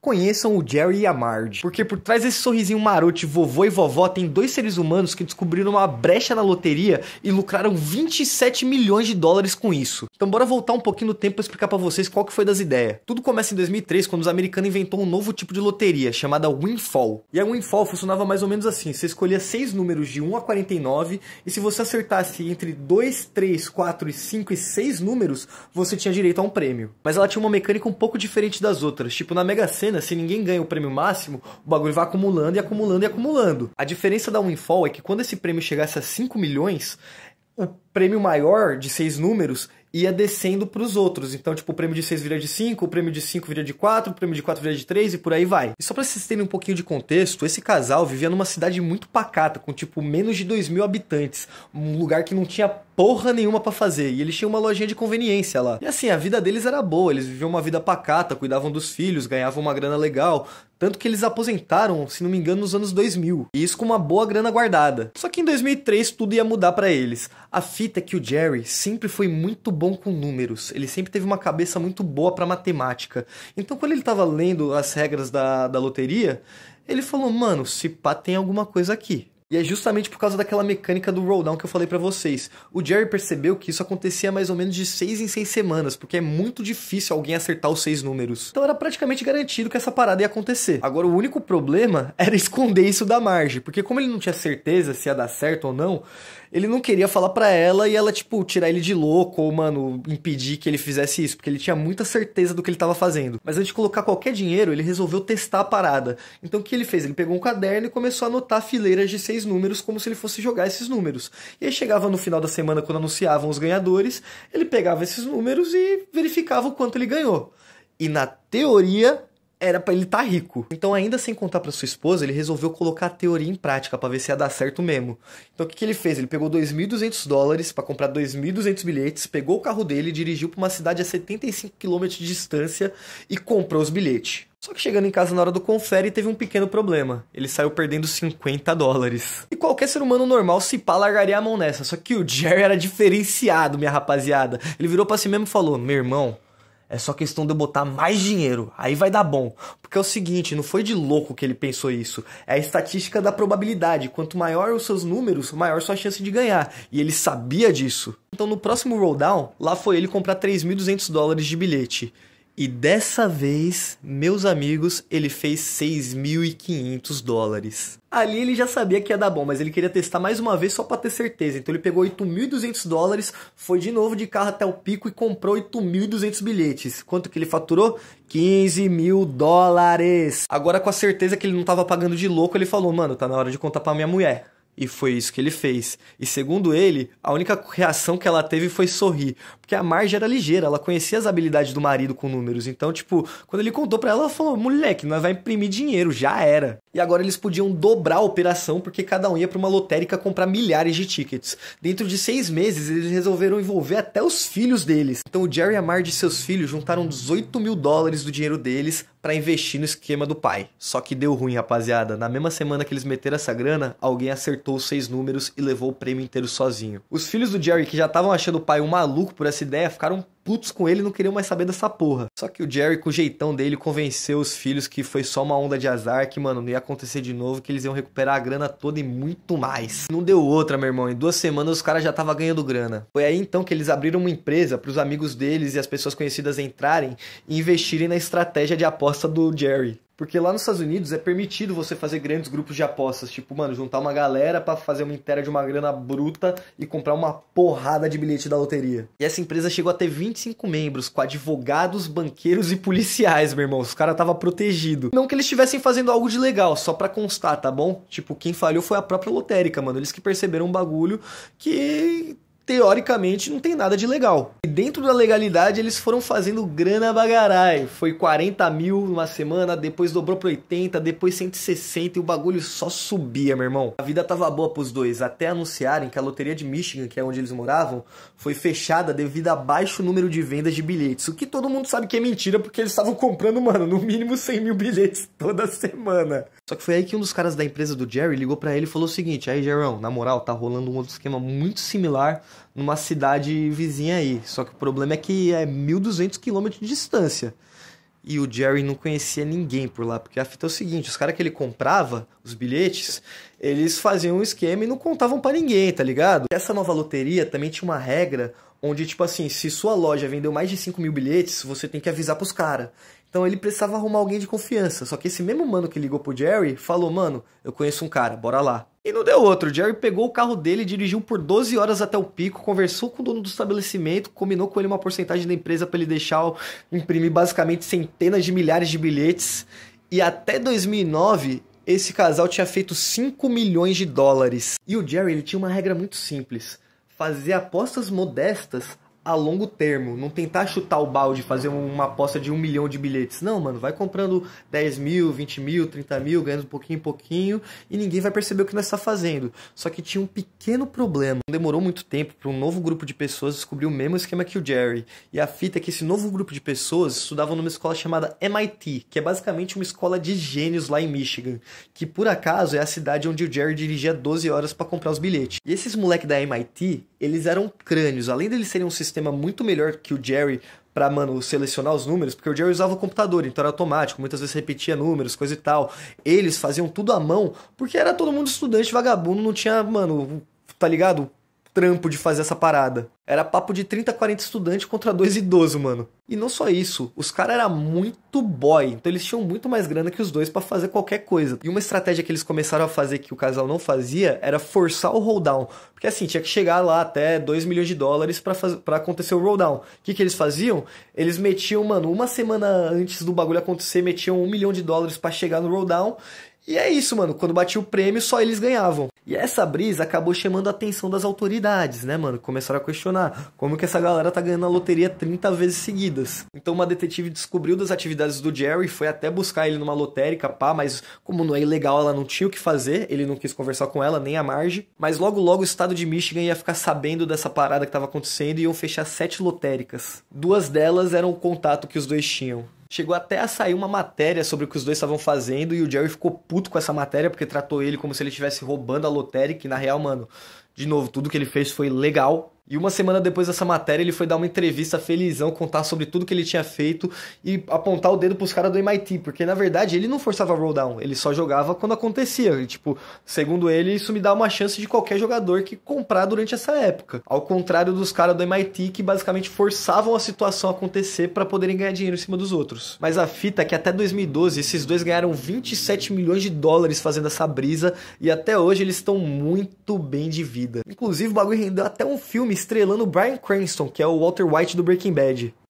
Conheçam o Jerry e a Marge, porque por trás desse sorrisinho maroto de vovô e vovó tem dois seres humanos que descobriram uma brecha na loteria e lucraram 27 milhões de dólares com isso. Então bora voltar um pouquinho no tempo para explicar para vocês qual que foi das ideias. Tudo começa em 2003, quando os americanos inventou um novo tipo de loteria, chamada Windfall. E a Windfall funcionava mais ou menos assim, você escolhia 6 números de 1 a 49, e se você acertasse entre 2, 3, 4, 5 e 6 números, você tinha direito a um prêmio. Mas ela tinha uma mecânica um pouco diferente das outras, tipo na Mega Sena, se ninguém ganha o prêmio máximo, o bagulho vai acumulando e acumulando e acumulando. A diferença da Windfall é que quando esse prêmio chegasse a 5 milhões, o prêmio maior de 6 números ia descendo para os outros. Então, tipo, o prêmio de 6 vira de 5, o prêmio de 5 vira de 4, o prêmio de 4 vira de 3 e por aí vai. E só para vocês terem um pouquinho de contexto, esse casal vivia numa cidade muito pacata, com tipo menos de 2.000 habitantes. Um lugar que não tinha porra nenhuma pra fazer. E eles tinham uma lojinha de conveniência lá. E assim, a vida deles era boa, eles viviam uma vida pacata, cuidavam dos filhos, ganhavam uma grana legal. Tanto que eles aposentaram, se não me engano, nos anos 2000. E isso com uma boa grana guardada. Só que em 2003 tudo ia mudar pra eles. A fita é que o Jerry sempre foi muito bom com números. Ele sempre teve uma cabeça muito boa pra matemática. Então quando ele tava lendo as regras da loteria, ele falou, mano, se pá tem alguma coisa aqui. E é justamente por causa daquela mecânica do rolldown que eu falei pra vocês. O Jerry percebeu que isso acontecia mais ou menos de 6 em 6 semanas, porque é muito difícil alguém acertar os 6 números. Então era praticamente garantido que essa parada ia acontecer. Agora o único problema era esconder isso da Marge, porque como ele não tinha certeza se ia dar certo ou não, ele não queria falar pra ela e ela, tipo, tirar ele de louco ou, mano, impedir que ele fizesse isso, porque ele tinha muita certeza do que ele tava fazendo. Mas antes de colocar qualquer dinheiro, ele resolveu testar a parada. Então o que ele fez? Ele pegou um caderno e começou a anotar fileiras de 6 números como se ele fosse jogar esses números. E aí chegava no final da semana, quando anunciavam os ganhadores, ele pegava esses números e verificava o quanto ele ganhou. E na teoria era pra ele estar rico. Então, ainda sem contar pra sua esposa, ele resolveu colocar a teoria em prática pra ver se ia dar certo mesmo. Então, o que ele fez? Ele pegou 2.200 dólares pra comprar 2.200 bilhetes, pegou o carro dele, dirigiu pra uma cidade a 75 km de distância e comprou os bilhetes. Só que chegando em casa na hora do confere, teve um pequeno problema. Ele saiu perdendo 50 dólares. E qualquer ser humano normal, se pá, largaria a mão nessa. Só que o Jerry era diferenciado, minha rapaziada. Ele virou pra si mesmo e falou, meu irmão, é só questão de eu botar mais dinheiro, aí vai dar bom. Porque é o seguinte, não foi de louco que ele pensou isso. É a estatística da probabilidade. Quanto maior os seus números, maior sua chance de ganhar. E ele sabia disso. Então no próximo rolldown, lá foi ele comprar 3.200 dólares de bilhete. E dessa vez, meus amigos, ele fez 6.500 dólares. Ali ele já sabia que ia dar bom, mas ele queria testar mais uma vez só pra ter certeza. Então ele pegou 8.200 dólares, foi de novo de carro até o pico e comprou 8.200 bilhetes. Quanto que ele faturou? 15 mil dólares. Agora com a certeza que ele não tava pagando de louco, ele falou, mano, tá na hora de contar pra minha mulher. E foi isso que ele fez. E segundo ele, a única reação que ela teve foi sorrir. Porque a Marge era ligeira, ela conhecia as habilidades do marido com números. Então, tipo, quando ele contou pra ela, ela falou, moleque, nós vai imprimir dinheiro, já era. E agora eles podiam dobrar a operação, porque cada um ia pra uma lotérica comprar milhares de tickets. Dentro de 6 meses, eles resolveram envolver até os filhos deles. Então o Jerry, a Marge e seus filhos juntaram 18 mil dólares do dinheiro deles pra investir no esquema do pai. Só que deu ruim, rapaziada. Na mesma semana que eles meteram essa grana, alguém acertou os 6 números e levou o prêmio inteiro sozinho. Os filhos do Jerry, que já estavam achando o pai um maluco por essa ideia, ficaram putos com ele e não queriam mais saber dessa porra. Só que o Jerry, com o jeitão dele, convenceu os filhos que foi só uma onda de azar, que, mano, não ia acontecer de novo, que eles iam recuperar a grana toda e muito mais. Não deu outra, meu irmão. Em 2 semanas os caras já estavam ganhando grana. Foi aí então que eles abriram uma empresa para os amigos deles e as pessoas conhecidas entrarem e investirem na estratégia de aposta do Jerry. Porque lá nos Estados Unidos é permitido você fazer grandes grupos de apostas. Tipo, mano, juntar uma galera pra fazer uma inteira de uma grana bruta e comprar uma porrada de bilhete da loteria. E essa empresa chegou a ter 25 membros, com advogados, banqueiros e policiais, meu irmão. Os caras estavam protegidos. Não que eles estivessem fazendo algo de legal, só pra constar, tá bom? Tipo, quem falhou foi a própria lotérica, mano. Eles que perceberam um bagulho que teoricamente não tem nada de legal. E dentro da legalidade eles foram fazendo grana bagarai. Foi 40 mil numa semana, depois dobrou pra 80, depois 160 e o bagulho só subia, meu irmão. A vida tava boa pros dois, até anunciarem que a loteria de Michigan, que é onde eles moravam, foi fechada devido a baixo número de vendas de bilhetes. O que todo mundo sabe que é mentira, porque eles estavam comprando, mano, no mínimo 100 mil bilhetes toda semana. Só que foi aí que um dos caras da empresa do Jerry ligou pra ele e falou o seguinte: aí, Jerão, na moral, tá rolando um outro esquema muito similar numa cidade vizinha aí. Só que o problema é que é 1.200 km de distância. E o Jerry não conhecia ninguém por lá, porque a fita é o seguinte, os caras que ele comprava, os bilhetes, eles faziam um esquema e não contavam pra ninguém, tá ligado? Essa nova loteria também tinha uma regra onde, tipo assim, se sua loja vendeu mais de 5 mil bilhetes, você tem que avisar pros caras. Então ele precisava arrumar alguém de confiança. Só que esse mesmo mano que ligou pro Jerry falou, mano, eu conheço um cara, bora lá. E não deu outro, o Jerry pegou o carro dele, dirigiu por 12 horas até o pico, conversou com o dono do estabelecimento, combinou com ele uma porcentagem da empresa pra ele deixar imprimir basicamente centenas de milhares de bilhetes. E até 2009, esse casal tinha feito 5 milhões de dólares. E o Jerry, ele tinha uma regra muito simples. Fazer apostas modestas a longo termo, não tentar chutar o balde, fazer uma aposta de 1 milhão de bilhetes. Não, mano, vai comprando 10 mil, 20 mil, 30 mil, ganhando pouquinho em pouquinho, e ninguém vai perceber o que nós está fazendo. Só que tinha um pequeno problema. Não demorou muito tempo para um novo grupo de pessoas descobrir o mesmo esquema que o Jerry. E a fita é que esse novo grupo de pessoas estudavam numa escola chamada MIT, que é basicamente uma escola de gênios lá em Michigan, que por acaso é a cidade onde o Jerry dirigia 12 horas para comprar os bilhetes. E esses moleques da MIT, eles eram crânios, além deles serem um sistema muito melhor que o Jerry pra, mano, selecionar os números, porque o Jerry usava o computador, então era automático, muitas vezes repetia números, coisa e tal. Eles faziam tudo à mão, porque era todo mundo estudante vagabundo, não tinha, mano, tá ligado? Trampo de fazer essa parada. Era papo de 30, 40 estudantes contra 2 idosos, mano. E não só isso, os caras eram muito boy, então eles tinham muito mais grana que os dois pra fazer qualquer coisa. E uma estratégia que eles começaram a fazer que o casal não fazia era forçar o rolldown. Porque assim, tinha que chegar lá até 2 milhões de dólares pra acontecer o rolldown. O que eles faziam? Eles metiam, mano, uma semana antes do bagulho acontecer, metiam 1 milhão de dólares pra chegar no rolldown. E é isso, mano, quando batia o prêmio, só eles ganhavam. E essa brisa acabou chamando a atenção das autoridades, né, mano? Começaram a questionar como que essa galera tá ganhando a loteria 30 vezes seguidas. Então uma detetive descobriu das atividades do Jerry, foi até buscar ele numa lotérica, pá, mas como não é ilegal, ela não tinha o que fazer, ele não quis conversar com ela, nem a Marge. Mas logo logo o estado de Michigan ia ficar sabendo dessa parada que tava acontecendo e iam fechar 7 lotéricas. 2 delas eram o contato que os dois tinham. Chegou até a sair uma matéria sobre o que os dois estavam fazendo e o Jerry ficou puto com essa matéria porque tratou ele como se ele estivesse roubando a lotérica e na real, mano, de novo, tudo que ele fez foi legal. E uma semana depois dessa matéria ele foi dar uma entrevista felizão, contar sobre tudo que ele tinha feito e apontar o dedo pros caras do MIT, porque na verdade ele não forçava roll down, ele só jogava quando acontecia. E, tipo, segundo ele, isso me dá uma chance de qualquer jogador que comprar durante essa época. Ao contrário dos caras do MIT que basicamente forçavam a situação a acontecer para poderem ganhar dinheiro em cima dos outros. Mas a fita é que até 2012 esses dois ganharam 27 milhões de dólares fazendo essa brisa e até hoje eles estão muito bem de vida. Inclusive o bagulho rendeu até um filme estrelando o Bryan Cranston, que é o Walter White do Breaking Bad.